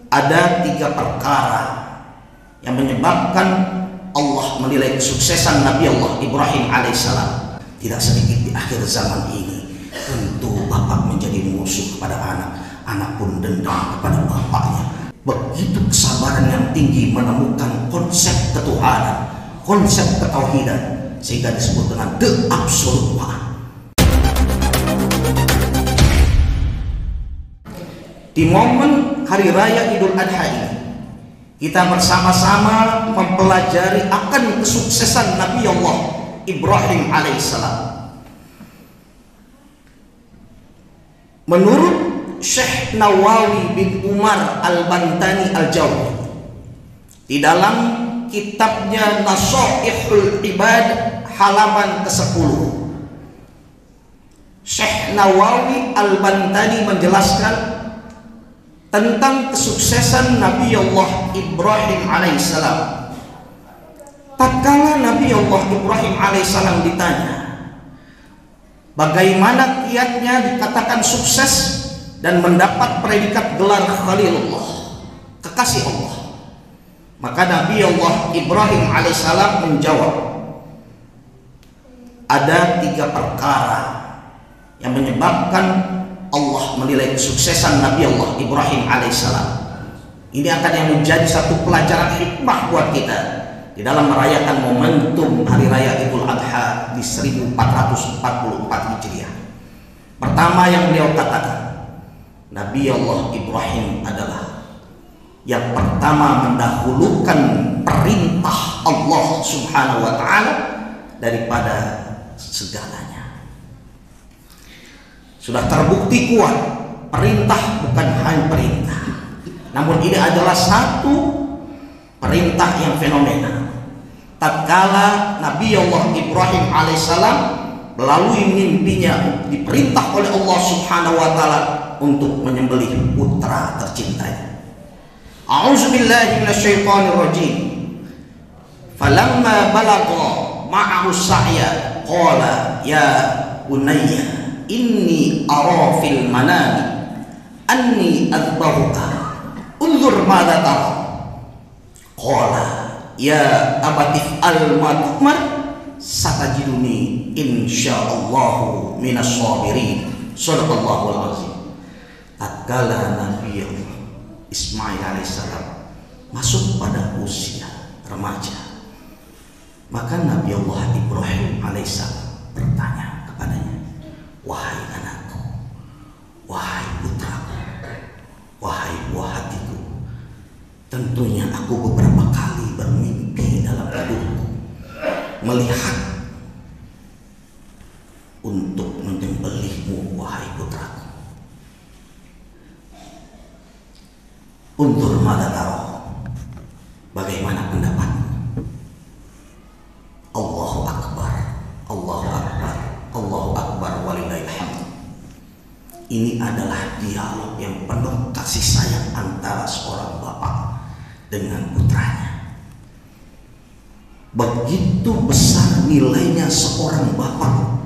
Ada 3 perkara yang menyebabkan Allah menilai kesuksesan Nabi Allah Ibrahim alaihissalam. Tidak sedikit di akhir zaman ini, tentu bapak menjadi musuh kepada anak, anak pun dendam kepada bapaknya. Begitu kesabaran yang tinggi menemukan konsep ketuhanan, konsep ketauhidan, sehingga disebut dengan the absolute one. Di momen Hari Raya Idul Adha ini, kita bersama-sama mempelajari akan kesuksesan Nabi Allah Ibrahim alaihissalam. Menurut Syekh Nawawi bin Umar Al-Bantani Al-Jawzi, di dalam kitabnya Nasaihul Ibad halaman ke-10, Syekh Nawawi Al-Bantani menjelaskan tentang kesuksesan Nabi Allah Ibrahim alaihissalam. Tatkala Nabi Allah Ibrahim alaihissalam ditanya bagaimana kiatnya dikatakan sukses dan mendapat predikat gelar Khalilullah, kekasih Allah, maka Nabi Allah Ibrahim alaihissalam menjawab, ada 3 perkara yang menyebabkan Allah menilai kesuksesan Nabi Allah Ibrahim alaihissalam. Ini akan yang menjadi satu pelajaran hikmah buat kita di dalam merayakan momentum Hari Raya Idul Adha di 1444 Hijriah. Pertama yang beliau katakan, Nabi Allah Ibrahim adalah yang pertama mendahulukan perintah Allah Subhanahu wa Ta'ala daripada segalanya. Sudah terbukti kuat, perintah bukan hanya perintah, namun ini adalah satu perintah yang fenomenal. Tatkala Nabi Allah Ibrahim alaihissalam melalui mimpinya diperintah oleh Allah Subhanahu wa Ta'ala untuk menyembelih putra tercintanya. A'udzubillahi minasyaitonirrajim. Falamma balagha ma'ahu sa'ya qala ya bunayya inni ara fil manami anni adbahuka unzur madza tara. Qala ya abati al madmar satajiduni insyaallahu minas sabirin. Shadaqallahul azim. Tatkala Nabi Ismail alaihissalam masuk pada usia remaja, maka Nabi Allah Ibrahim alaihissalam bertanya kepadanya, wahai anakku, wahai putraku, wahai buah hatiku, tentunya aku beberapa kali bermimpi dalam hidupku melihat untuk menyembelihmu, wahai putraku. Untur madhataro, bagaimana pendapatmu? Allahu Akbar, Allahu Akbar, Allahu Akbar walillahil hamd. Ini adalah dialog yang penuh kasih sayang antara seorang bapak dengan putranya. Begitu besar nilainya seorang bapak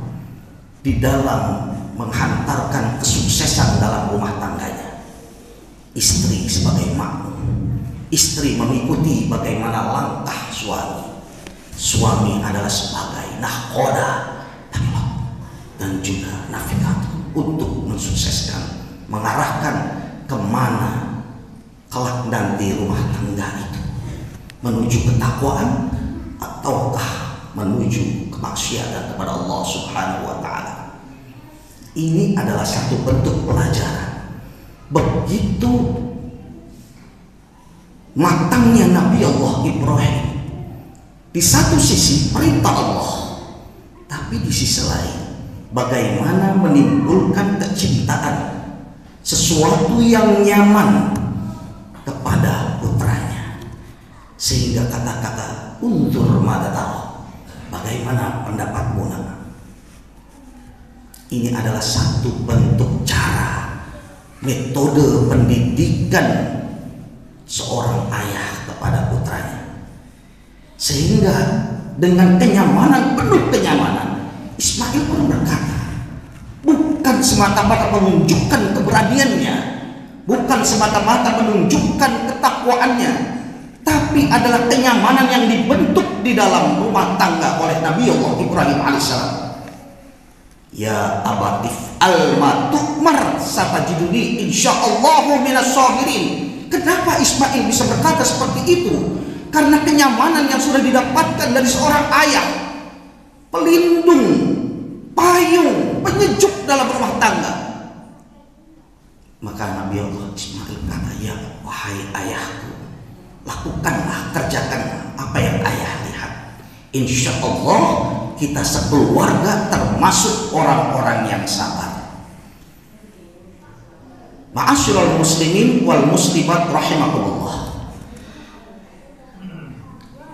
di dalam menghantarkan kesuksesan dalam rumah tangganya. Istri sebagai makmum, istri mengikuti bagaimana langkah suami. Suami adalah sebagai nahkoda dan juga navigator untuk mensukseskan, mengarahkan kemana kelak nanti rumah tangga itu, menuju ketakwaan ataukah menuju kemaksiatan kepada Allah Subhanahu wa Ta'ala. Ini adalah satu bentuk pelajaran. Begitu matangnya Nabi Allah Ibrahim, di satu sisi perintah Allah, tapi di sisi lain bagaimana menimbulkan kecintaan, sesuatu yang nyaman kepada putranya, sehingga kata-kata untur madhataro, bagaimana pendapatmu nak? Ini adalah satu bentuk cara, metode pendidikan seorang ayah kepada putranya, sehingga dengan kenyamanan, penuh kenyamanan, Ismail pun berkata, bukan semata-mata menunjukkan keberaniannya, bukan semata-mata menunjukkan ketakwaannya, tapi adalah kenyamanan yang dibentuk di dalam rumah tangga oleh Nabi Allah Ibrahim alaihissalam. Ya abatif al-ma tu'mar satajiduni insyaallahu minas sabirin. Kenapa Ismail bisa berkata seperti itu? Karena kenyamanan yang sudah didapatkan dari seorang ayah, pelindung, payung, penyejuk dalam rumah tangga. Maka Nabi Allah Ismail kata, ya wahai ayahku, lakukanlah, kerjakanlah apa yang ayah lihat. Insya Allah kita sekeluarga termasuk orang-orang yang sabar. Ma'asyiral muslimin wal muslimat rahimakumullah.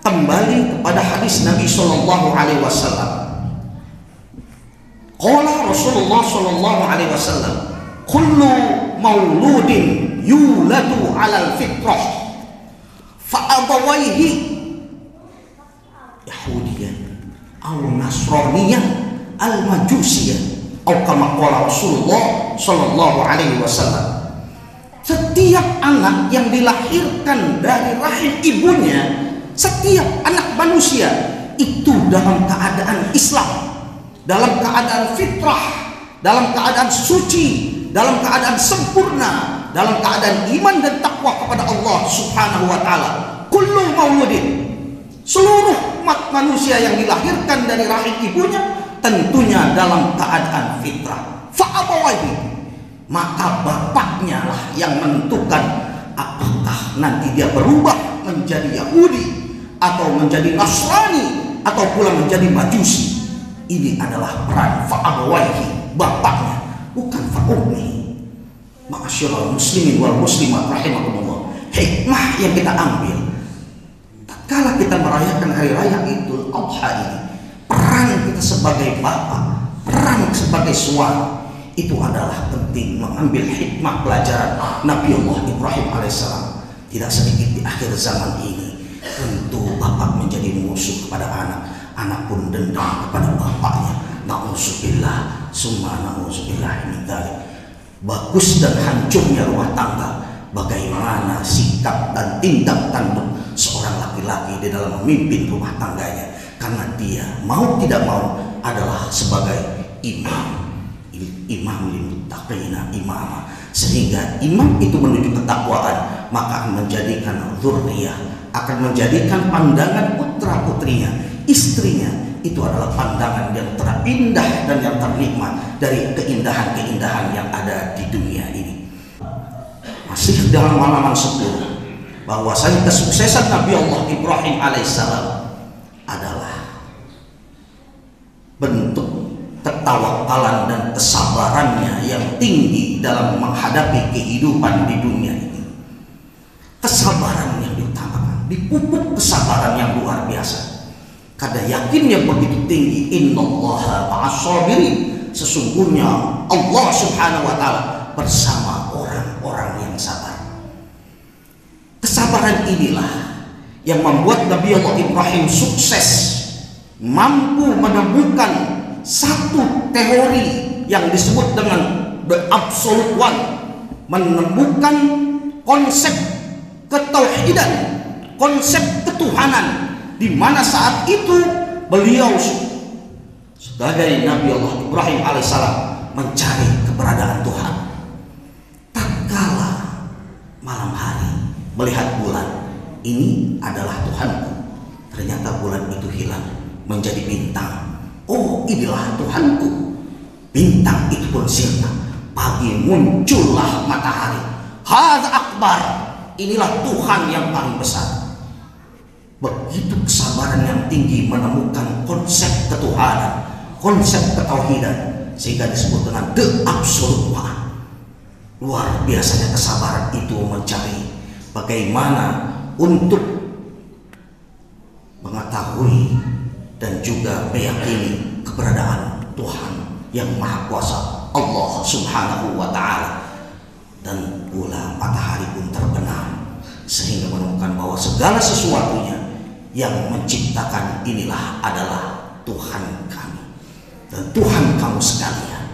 Kembali kepada hadis Nabi sallallahu alaihi wasallam. Qala Rasulullah sallallahu alaihi wasallam, kullu mauludin yuladu 'alal fitrah fa abawaihi yahudiyan aw nasraniyan al majusiyan atau kama qala Rasulullah sallallahu alaihi wasallam. Setiap anak yang dilahirkan dari rahim ibunya, setiap anak manusia itu dalam keadaan Islam, dalam keadaan fitrah, dalam keadaan suci, dalam keadaan sempurna, dalam keadaan iman dan takwa kepada Allah Subhanahu wa taala. Kullu mauludin, seluruh umat manusia yang dilahirkan dari rahim ibunya tentunya dalam keadaan fitrah. Fa'abawaihi, maka bapaknya lah yang menentukan apakah nanti dia berubah menjadi Yahudi atau menjadi Nasrani atau pula menjadi Majusi. Ini adalah peran fa'abawaihi, bapaknya, bukan fa'ummi. Ma'asyiral muslimin wal muslimat rahimakumullah. Hikmah yang kita ambil tatkala kita merayakan hari raya Idul Adha ini, peran kita sebagai bapak, peran sebagai suami, itu adalah penting mengambil hikmah pelajaran Nabi Allah Ibrahim alaihissalam. Tidak sedikit di akhir zaman ini, tentu bapak menjadi musuh kepada anak, anak pun dendam kepada bapaknya. Na'udzubillah, summa na'udzubillah min dzalik. Bagus dan hancurnya rumah tangga, bagaimana sikap dan tindak tanduk seorang laki-laki di dalam memimpin rumah tangganya, karena dia mau tidak mau adalah sebagai imam limuttaqina imama, sehingga imam itu menuju ketakwaan, maka akan menjadikan dzurriyah, akan menjadikan pandangan putra putrinya, istrinya itu adalah pandangan yang terindah dan yang ternikmat dari keindahan-keindahan yang ada di dunia ini. Masih dalam halaman 10, bahwasanya kesuksesan Nabi Allah Ibrahim alaihissalam adalah bentuk ketawakalan dan kesabarannya yang tinggi dalam menghadapi kehidupan di dunia ini. Kesabaran yang diutamakan, dipupuk kesabaran yang luar biasa. Karena yakinnya begitu tinggi, innallaha ma'as-sabirin, sesungguhnya Allah Subhanahu wa taala bersama orang-orang yang sabar. Kesabaran inilah yang membuat Nabi Allah Ibrahim sukses, mampu menemukan satu teori yang disebut dengan the absolute one, menemukan konsep ketauhidan, konsep ketuhanan, di mana saat itu beliau sebagai Nabi Allah Ibrahim alaihissalam mencari keberadaan Tuhan. Tatkala malam hari melihat bulan, ini adalah Tuhanku, ternyata bulan itu hilang menjadi bintang. Oh, inilah Tuhanku. Bintang itu pun sirna. Pagi muncullah matahari. Hadza akbar. Inilah Tuhan yang paling besar. Begitu kesabaran yang tinggi menemukan konsep ketuhanan, konsep ketauhidan, sehingga disebut dengan the absolute one. Luar biasanya kesabaran itu mencari bagaimana untuk mengetahui dan juga meyakini keberadaan Tuhan yang Maha Kuasa, Allah Subhanahu wa taala. Dan pula matahari pun terbenam, sehingga menemukan bahwa segala sesuatunya yang menciptakan inilah adalah Tuhan kami dan Tuhan kamu sekalian.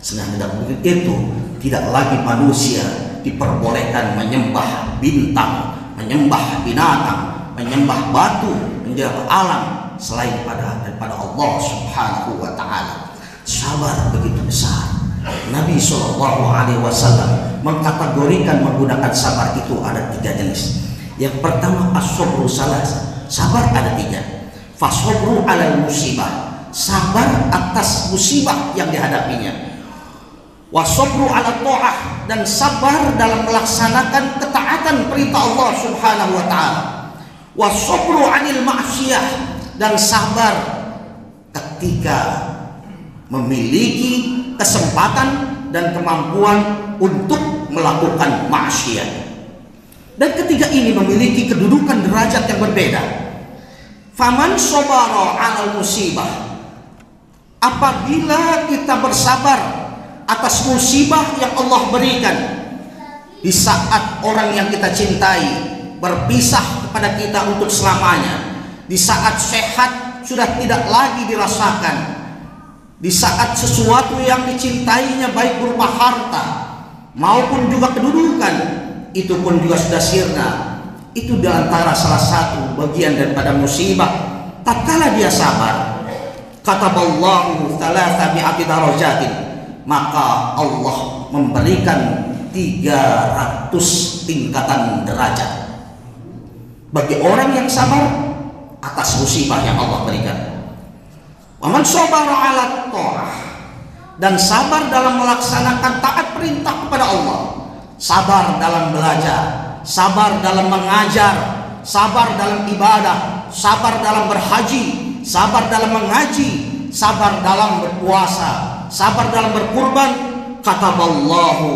Sehingga dengan begitu tidak lagi manusia diperbolehkan menyembah bintang, menyembah binatang, menyembah batu, menyembah alam selain daripada Allah Subhanahu wa taala. Sabar begitu besar. Nabi SAW mengkategorikan menggunakan sabar itu ada 3 jenis. Yang pertama as-sabru salas, sabar ada 3. Fasabru alal musibah, sabar atas musibah yang dihadapinya. Wasabru ala ta'ah, dan sabar dalam melaksanakan ketaatan perintah Allah Subhanahu wa taala. Wasabru anil ma'siyah, dan sabar ketika memiliki kesempatan dan kemampuan untuk melakukan maksiat. Dan ketiga ini memiliki kedudukan derajat yang berbeda. Faman sabara 'alal musibah, apabila kita bersabar atas musibah yang Allah berikan di saat orang yang kita cintai berpisah kepada kita untuk selamanya, di saat sehat sudah tidak lagi dirasakan, di saat sesuatu yang dicintainya baik berupa harta maupun juga kedudukan itu pun juga sudah sirna, itu di antara salah satu bagian daripada musibah. Tatkala dia sabar, kataballahu 300 darajatin, maka Allah memberikan 300 tingkatan derajat bagi orang yang sabar atas musibah yang Allah berikan. Waman sabara 'ala ta'ah, dan sabar dalam melaksanakan taat perintah kepada Allah, sabar dalam belajar, sabar dalam mengajar, sabar dalam ibadah, sabar dalam berhaji, sabar dalam mengaji, sabar dalam berpuasa, sabar dalam berkurban. Kataballahu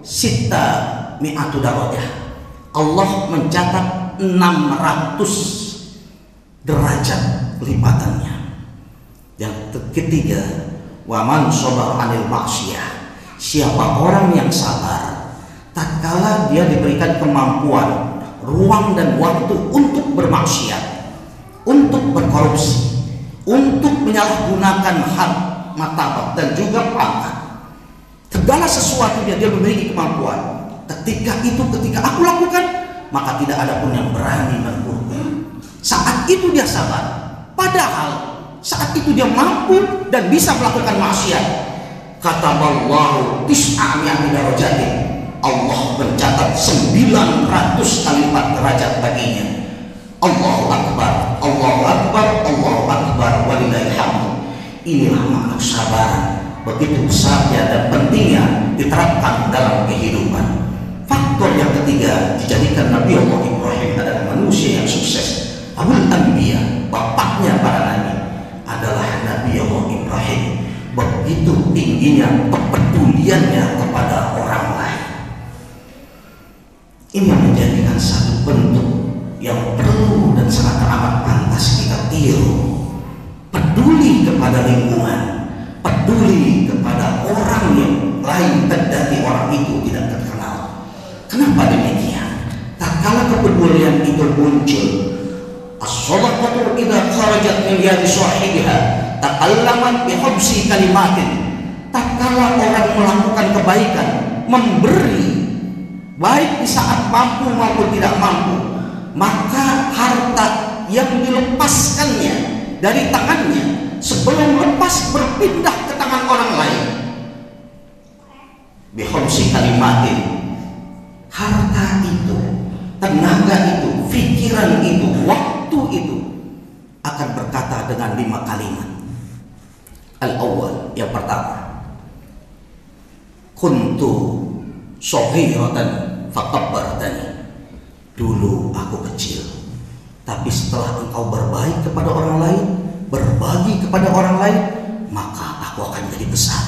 600 darajah, Allah mencatat 600 derajat lipatannya. Yang ketiga, waman sabar anil maksiyah, siapa orang yang sabar tatkala dia diberikan kemampuan, ruang dan waktu untuk bermaksiat, untuk berkorupsi, untuk menyalahgunakan hak, martabat dan juga pangkat, segala sesuatunya dia memiliki kemampuan. Ketika aku lakukan, maka tidak ada pun yang berani menegurku. Saat itu dia sabar, padahal saat itu dia mampu dan bisa melakukan maksiat. Kataballahu 900 darajatin, Allah mencatat 900 kali lipat derajat baginya. Allahu Akbar, Allahu Akbar, Allahu Akbar, walillahil hamd. Inilah makna kesabaran, begitu besarnya dan pentingnya diterapkan dalam kehidupan. Faktor yang ketiga, dijadikan Nabi Allah Ibrahim adalah manusia yang sukses. Abul Anbiya, bapaknya para nabi, adalah Nabi Allah Ibrahim. Begitu tingginya kepeduliannya kepada orang lain. Ini menjadikan satu bentuk yang perlu dan sangat amat pantas kita tiru. Peduli kepada lingkungan, peduli kepada orang yang lain, kendati orang itu tidak terkenal. Kenapa demikian? Tatkala kepedulian itu muncul, as-shadaqatu idza kharajat min yadi sahibiha takallamat bi khamsi kalimatin. Tatkala orang melakukan kebaikan, memberi, baik di saat mampu maupun tidak mampu, maka harta yang dilepaskannya dari tangannya sebelum lepas berpindah ke tangan orang lain, bi khamsi kalimatin, harta itu, tenaga itu, pikiran itu, waktu itu akan berkata dengan 5 kalimat. Al-awwal, yang pertama, kuntu shaghiratan fakabbartani, dulu aku kecil, tapi setelah engkau berbaik kepada orang lain, berbagi kepada orang lain, maka aku akan jadi besar.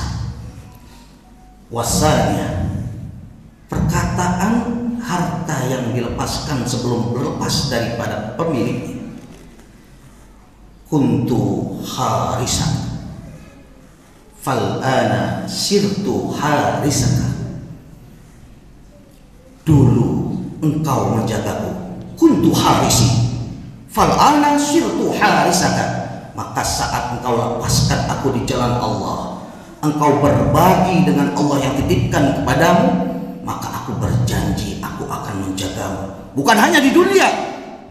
Wasannya, perkataan harta yang dilepaskan sebelum lepas daripada pemiliknya. Kuntu harisan fal'ana sirtu harisaka, dulu engkau menjagaku. Kuntu harisi fal'ana sirtu harisaka, maka saat engkau lepaskan aku di jalan Allah, engkau berbagi dengan Allah yang titipkan kepadamu, maka aku berjanji aku akan menjagamu, bukan hanya di dunia,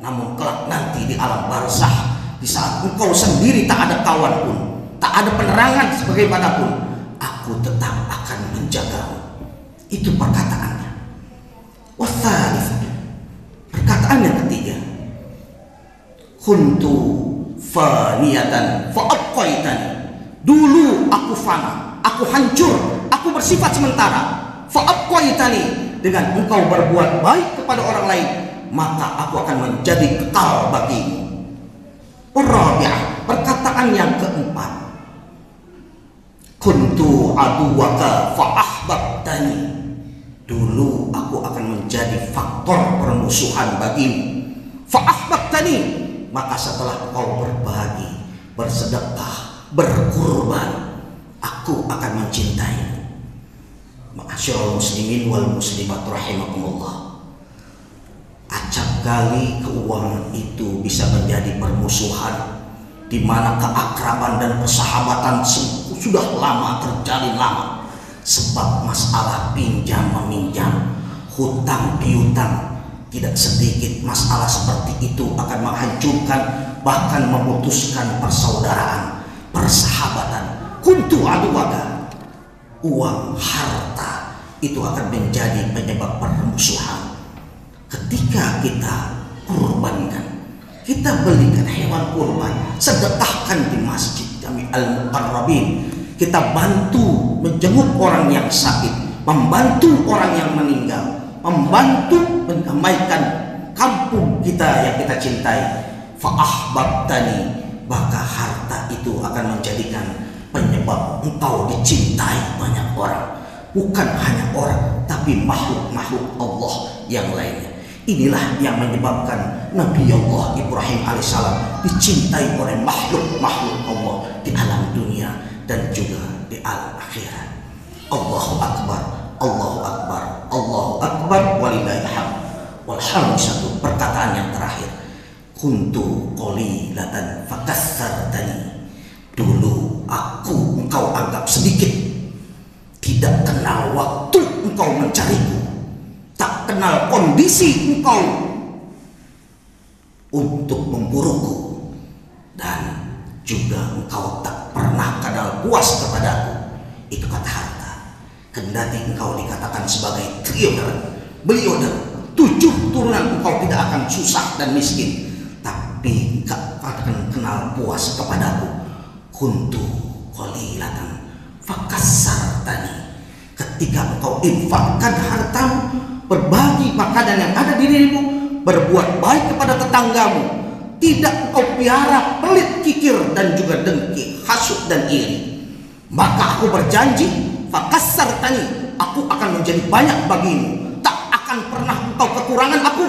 namun kelak nanti di alam barzakh, di saat engkau sendiri tak ada kawan pun, tak ada penerangan sebagaimanapun, aku tetap akan menjagamu. Itu perkataannya. Wasalif, perkataan yang ketiga, kuntu faniyatan fa'abqaitani, dulu aku fana, aku hancur, aku bersifat sementara. Fa'abqaitani, dengan engkau berbuat baik kepada orang lain, maka aku akan menjadi kekal bagimu. Rabi'ah, perkataan yang keempat, kuntu aduwaka fa'ahbabtani, dulu aku akan menjadi faktor permusuhan bagimu. Fa'ahbabtani, maka setelah engkau berbagi, bersedekah, berkurban, aku akan mencintaimu. Ma'asyiral muslimin wal muslimat rahimakumullah, acap kali keuangan itu bisa menjadi permusuhan, di mana keakraban dan persahabatan sudah lama terjalin lama, sebab masalah pinjam meminjam, hutang piutang. Tidak sedikit masalah seperti itu akan menghancurkan, bahkan memutuskan persaudaraan, persahabatan. Kuntu aduwaka, uang, harta itu akan menjadi penyebab permusuhan. Ketika kita kurbankan, kita belikan hewan kurban, sedekahkan di masjid Jami Al-Muqarrabin, kita bantu menjenguk orang yang sakit, membantu orang yang meninggal, membantu mendamaikan kampung kita yang kita cintai. Fa'ahbabtani, maka harta itu akan menjadikan penyebab engkau dicintai banyak orang, bukan hanya orang, tapi makhluk-makhluk Allah yang lainnya. Inilah yang menyebabkan Nabi Allah Ibrahim alaihissalam dicintai oleh makhluk-makhluk Allah di alam dunia dan juga di alam akhirat. Allahu Akbar, Allahu Akbar, Allahu Akbar, walillahil hamd. Wal khamisatu, perkataan yang terakhir, kuntu qalilatan fakassartani, dulu engkau anggap sedikit, tidak kenal waktu engkau mencariku, tak kenal kondisi engkau untuk memburuku, dan juga engkau tak pernah kenal puas kepadaku. Itu kata harta. Kendati engkau dikatakan sebagai triliuner, bilioner, 7 turunan, engkau tidak akan susah dan miskin, tapi engkau akan kenal puas kepadaku. Kuntu qalilatan fakassartani, ketika engkau infakkan hartamu, berbagi makanan yang ada di dirimu, berbuat baik kepada tetanggamu, tidak engkau piara pelit, kikir, dan juga dengki, hasud dan iri, maka aku berjanji, fakassartani, aku akan menjadi banyak bagimu, tak akan pernah engkau kekurangan aku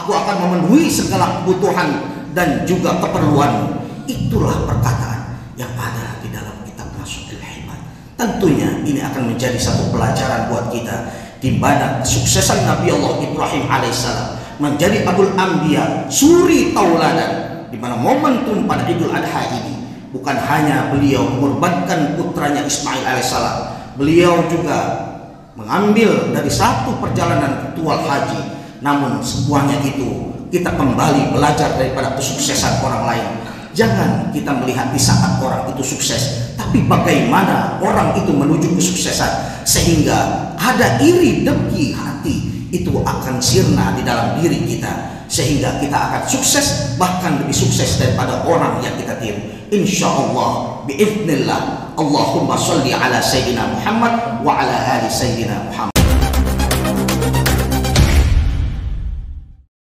akan memenuhi segala kebutuhan dan juga keperluanmu. Itulah perkataan yang ada di dalam kitab Nash'ul Hikmat. Tentunya ini akan menjadi satu pelajaran buat kita, di mana kesuksesan Nabi Allah Ibrahim alaihissalam menjadi Abul Anbiya, suri tauladan, di mana momentum pada Idul Adha ini bukan hanya beliau mengorbankan putranya Ismail alaihissalam, beliau juga mengambil dari satu perjalanan ritual haji, namun semuanya itu kita kembali belajar daripada kesuksesan orang lain. Jangan kita melihat di saat orang itu sukses, tapi bagaimana orang itu menuju kesuksesan, sehingga ada iri dengki hati itu akan sirna di dalam diri kita, sehingga kita akan sukses, bahkan lebih sukses daripada orang yang kita tiru. Insyaallah, biiznillah. Allahumma sholli ala sayyidina Muhammad wa ala ali sayyidina Muhammad.